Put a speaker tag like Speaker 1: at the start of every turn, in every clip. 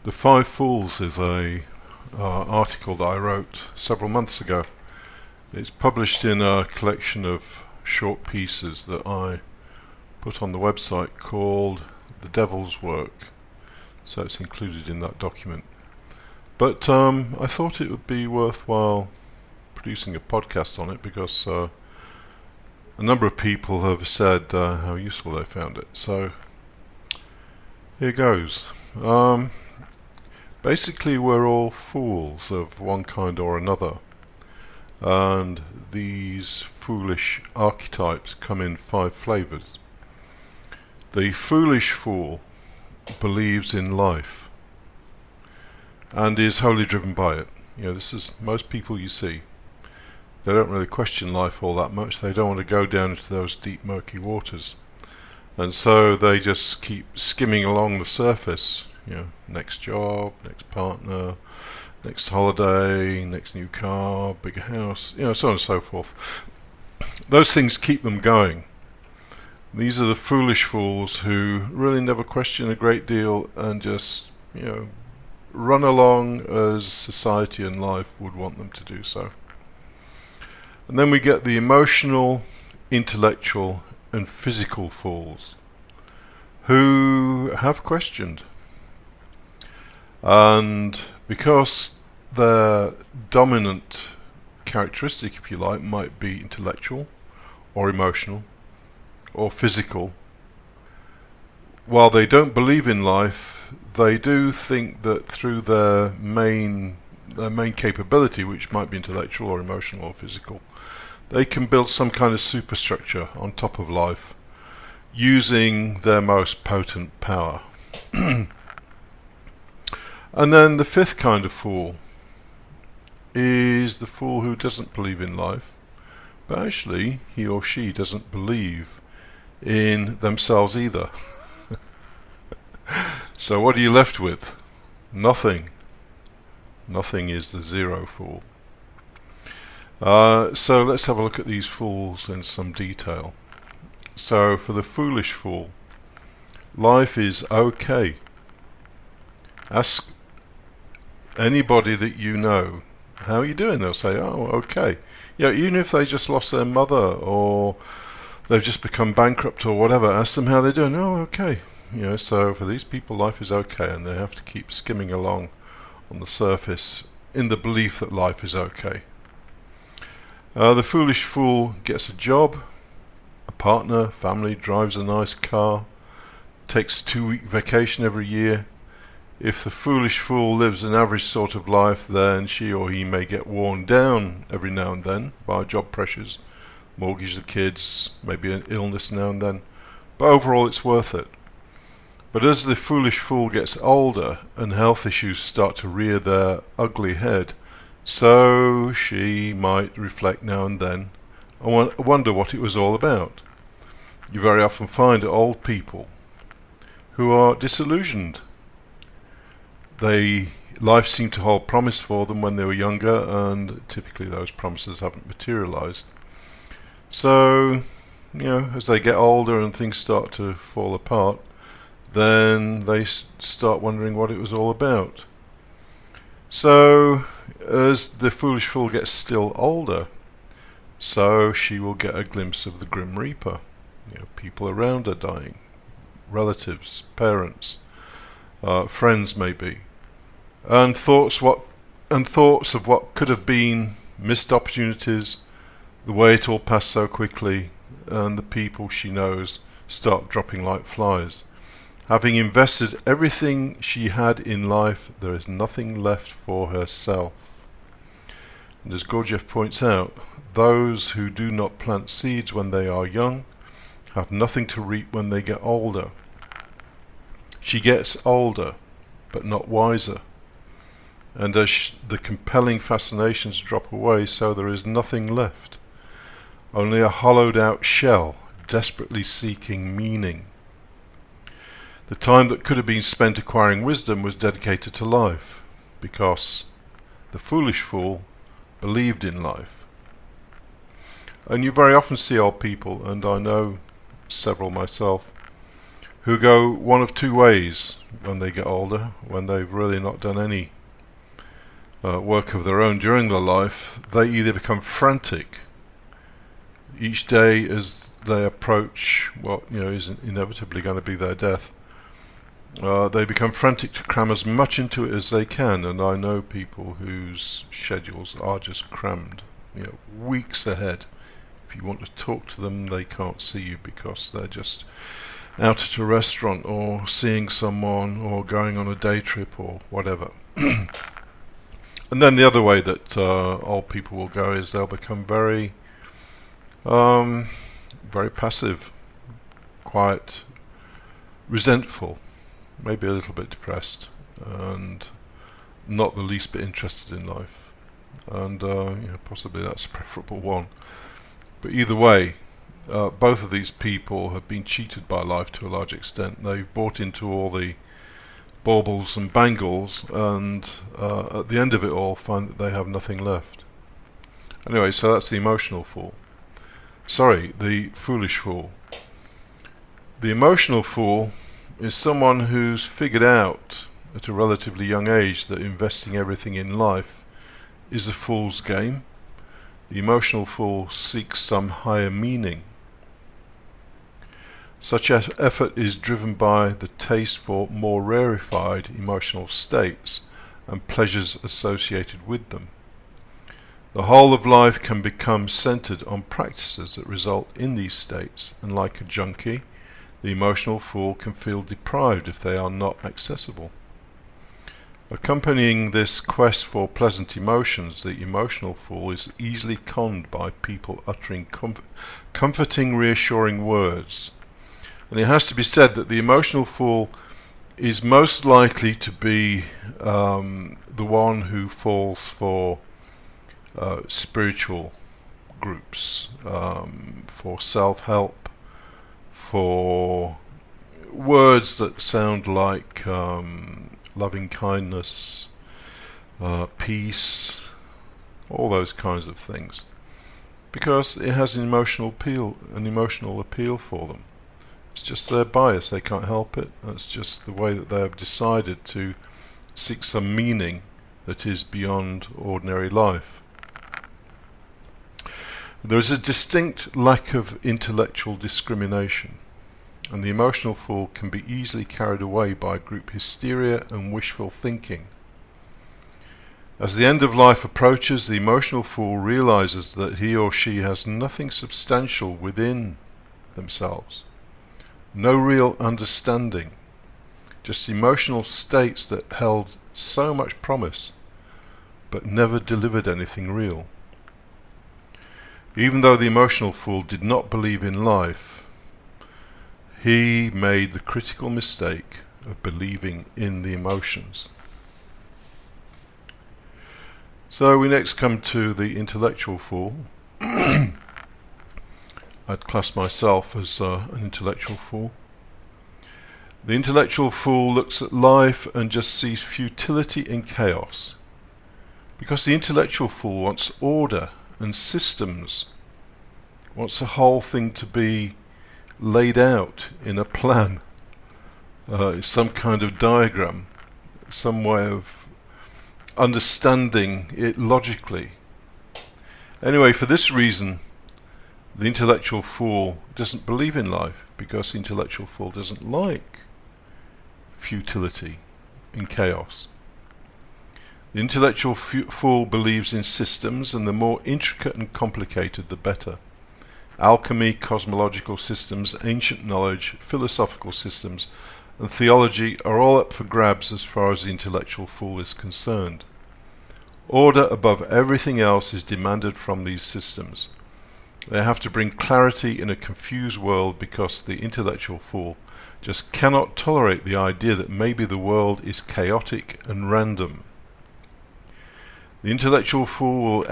Speaker 1: The Five Fools is a article that I wrote several months ago. It's published in a collection of short pieces that I put on the website called The Devil's Work, so it's included in that document. But I thought it would be worthwhile producing a podcast on it because a number of people have said how useful they found it. So here goes. Basically, we're all fools of one kind or another, and these foolish archetypes come in 5 flavors. The foolish fool believes in life and is wholly driven by it. This is most people you see. They don't really question life all that much. They don't want to go down into those deep, murky waters. And so they just keep skimming along the surface. Next job, next partner, next holiday, next new car, bigger house, so on and so forth. Those things keep them going. These are the foolish fools who really never question a great deal and just, run along as society and life would want them to do so. And then we get the emotional, intellectual, and physical fools who have questioned. And because their dominant characteristic, if you like, might be intellectual or emotional or physical, while they don't believe in life, they do think that through their main capability, which might be intellectual or emotional or physical, they can build some kind of superstructure on top of life using their most potent power. And then the 5th kind of fool is the fool who doesn't believe in life, but actually he or she doesn't believe in themselves either. So what are you left with? Nothing. Nothing is the 0 fool. So let's have a look at these fools in some detail. So for the foolish fool, life is okay. Ask anybody that you know, how are you doing? They'll say, oh, okay. Even if they just lost their mother or they've just become bankrupt or whatever, ask them how they're doing. Oh, okay. So for these people, life is okay, and they have to keep skimming along on the surface in the belief that life is okay. The foolish fool gets a job, a partner, family, drives a nice car, takes a 2-week vacation every year. If the foolish fool lives an average sort of life, then she or he may get worn down every now and then by job pressures, mortgage the kids, maybe an illness now and then, but overall it's worth it. But as the foolish fool gets older and health issues start to rear their ugly head, so she might reflect now and then and wonder what it was all about. You very often find old people who are disillusioned. Life seemed to hold promise for them when they were younger, and typically those promises haven't materialized. So, as they get older and things start to fall apart, then they start wondering what it was all about. So, as the foolish fool gets still older, so she will get a glimpse of the Grim Reaper. People around her dying, relatives, parents, friends maybe, and thoughts of what could have been, missed opportunities, the way it all passed so quickly, and the people she knows start dropping like flies. Having invested everything she had in life, there is nothing left for herself. And as Gurdjieff points out, those who do not plant seeds when they are young have nothing to reap when they get older. She gets older, but not wiser. And as the compelling fascinations drop away, so there is nothing left. Only a hollowed out shell, desperately seeking meaning. The time that could have been spent acquiring wisdom was dedicated to life, because the foolish fool believed in life. And you very often see old people, and I know several myself, who go one of two ways when they get older, when they've really not done any work of their own during their life. They either become frantic each day as they approach what is inevitably going to be their death. They become frantic to cram as much into it as they can, and I know people whose schedules are just crammed, weeks ahead. If you want to talk to them, they can't see you because they're just out at a restaurant or seeing someone or going on a day trip or whatever. And then the other way that old people will go is they'll become very passive, quiet, resentful, maybe a little bit depressed, and not the least bit interested in life. And possibly that's a preferable one. But either way, both of these people have been cheated by life to a large extent. They've bought into all the baubles and bangles, and at the end of it all find that they have nothing left. Anyway, so that's the emotional fool. Sorry, the foolish fool. The emotional fool is someone who's figured out at a relatively young age that investing everything in life is a fool's game. The emotional fool seeks some higher meaning. Such effort is driven by the taste for more rarefied emotional states and pleasures associated with them. The whole of life can become centered on practices that result in these states, and like a junkie, the emotional fool can feel deprived if they are not accessible. Accompanying this quest for pleasant emotions, the emotional fool is easily conned by people uttering comforting, reassuring words. And it has to be said that the emotional fool is most likely to be the one who falls for spiritual groups, for self-help, for words that sound like loving kindness, peace, all those kinds of things, because it has an emotional appeal for them. It's just their bias, they can't help it. That's just the way that they have decided to seek some meaning that is beyond ordinary life. There is a distinct lack of intellectual discrimination, and the emotional fool can be easily carried away by group hysteria and wishful thinking. As the end of life approaches, the emotional fool realizes that he or she has nothing substantial within themselves, no real understanding, just emotional states that held so much promise but never delivered anything real. Even though the emotional fool did not believe in life, he made the critical mistake of believing in the emotions. So we next come to the intellectual fool. I'd class myself as an intellectual fool. The intellectual fool looks at life and just sees futility and chaos, because the intellectual fool wants order and systems, wants the whole thing to be laid out in a plan, some kind of diagram, some way of understanding it logically. Anyway, for this reason, the intellectual fool doesn't believe in life, because the intellectual fool doesn't like futility and chaos. The intellectual fool believes in systems, and the more intricate and complicated the better. Alchemy, cosmological systems, ancient knowledge, philosophical systems, and theology are all up for grabs as far as the intellectual fool is concerned. Order above everything else is demanded from these systems. They have to bring clarity in a confused world, because the intellectual fool just cannot tolerate the idea that maybe the world is chaotic and random. The intellectual fool will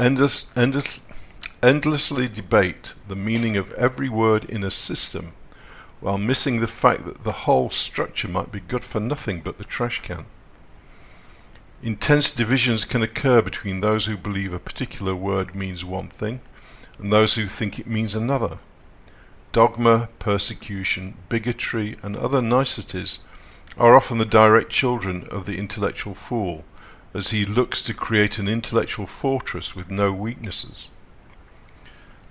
Speaker 1: endlessly debate the meaning of every word in a system, while missing the fact that the whole structure might be good for nothing but the trash can. Intense divisions can occur between those who believe a particular word means one thing and those who think it means another. Dogma, persecution, bigotry, and other niceties are often the direct children of the intellectual fool, as he looks to create an intellectual fortress with no weaknesses.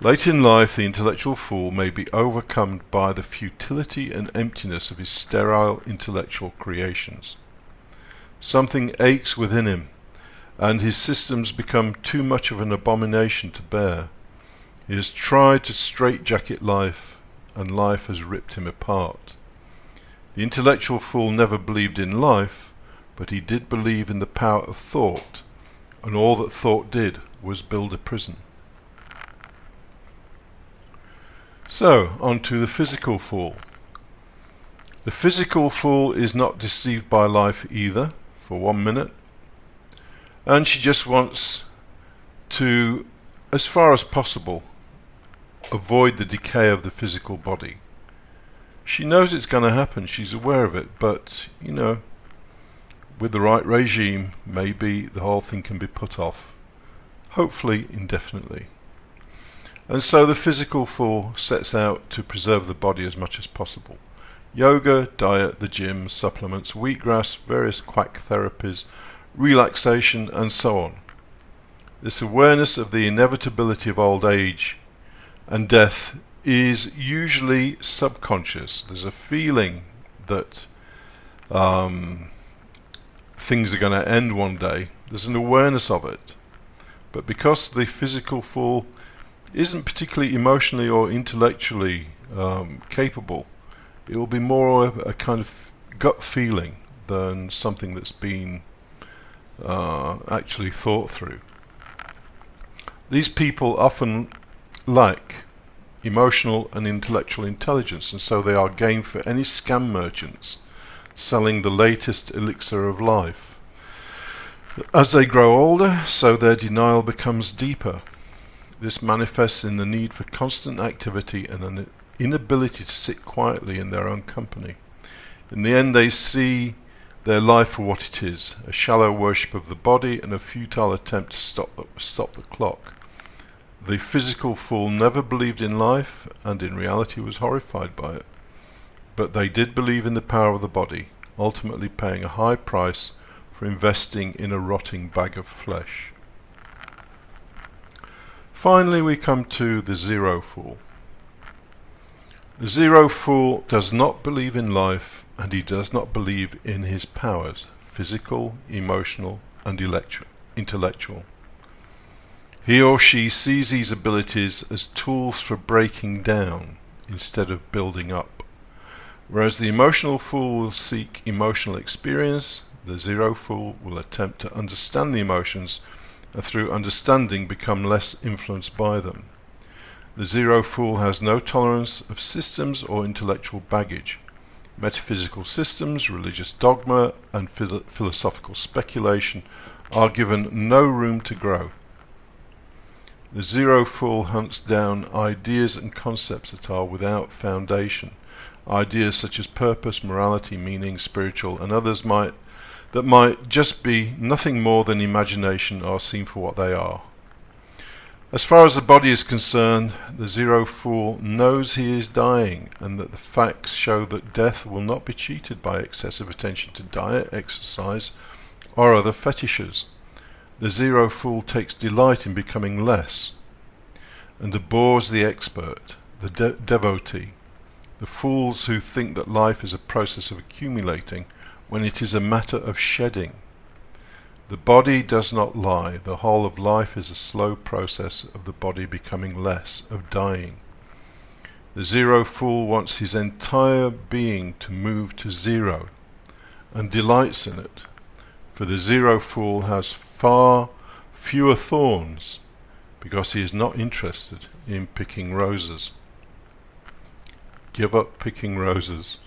Speaker 1: Late in life, the intellectual fool may be overcome by the futility and emptiness of his sterile intellectual creations. Something aches within him, and his systems become too much of an abomination to bear. He has tried to straitjacket life, and life has ripped him apart. The intellectual fool never believed in life, but he did believe in the power of thought, and all that thought did was build a prison. So, on to the physical fool. The physical fool is not deceived by life either, for 1 minute, and she just wants to, as far as possible, avoid the decay of the physical body. She knows it's going to happen, she's aware of it, but, with the right regime, maybe the whole thing can be put off, hopefully indefinitely. And so the physical fool sets out to preserve the body as much as possible. Yoga, diet, the gym, supplements, wheatgrass, various quack therapies, relaxation, and so on. This awareness of the inevitability of old age and death is usually subconscious. There's a feeling that things are going to end one day. There's an awareness of it. But because the physical fool isn't particularly emotionally or intellectually capable, it will be more of a kind of gut feeling than something that's been actually thought through. These people often lack emotional and intellectual intelligence, and so they are game for any scam merchants selling the latest elixir of life. As they grow older, so their denial becomes deeper. This manifests in the need for constant activity and an inability to sit quietly in their own company. In the end, they see their life for what it is, a shallow worship of the body and a futile attempt to stop the clock. The physical fool never believed in life, and in reality was horrified by it. But they did believe in the power of the body, ultimately paying a high price for investing in a rotting bag of flesh. Finally, we come to the zero fool. The zero fool does not believe in life, and he does not believe in his powers, physical, emotional, and intellectual. He or she sees these abilities as tools for breaking down instead of building up. Whereas the emotional fool will seek emotional experience, the zero fool will attempt to understand the emotions and through understanding become less influenced by them. The zero fool has no tolerance of systems or intellectual baggage. Metaphysical systems, religious dogma, and philosophical speculation are given no room to grow. The zero fool hunts down ideas and concepts that are without foundation. Ideas such as purpose, morality, meaning, spiritual, and others that might just be nothing more than imagination are seen for what they are. As far as the body is concerned, the zero fool knows he is dying, and that the facts show that death will not be cheated by excessive attention to diet, exercise, or other fetishes. The zero fool takes delight in becoming less, and abhors the expert, the devotee, the fools who think that life is a process of accumulating when it is a matter of shedding. The body does not lie. The whole of life is a slow process of the body becoming less, of dying. The zero fool wants his entire being to move to zero, and delights in it, for the zero fool has far fewer thorns, because he is not interested in picking roses. Give up picking roses.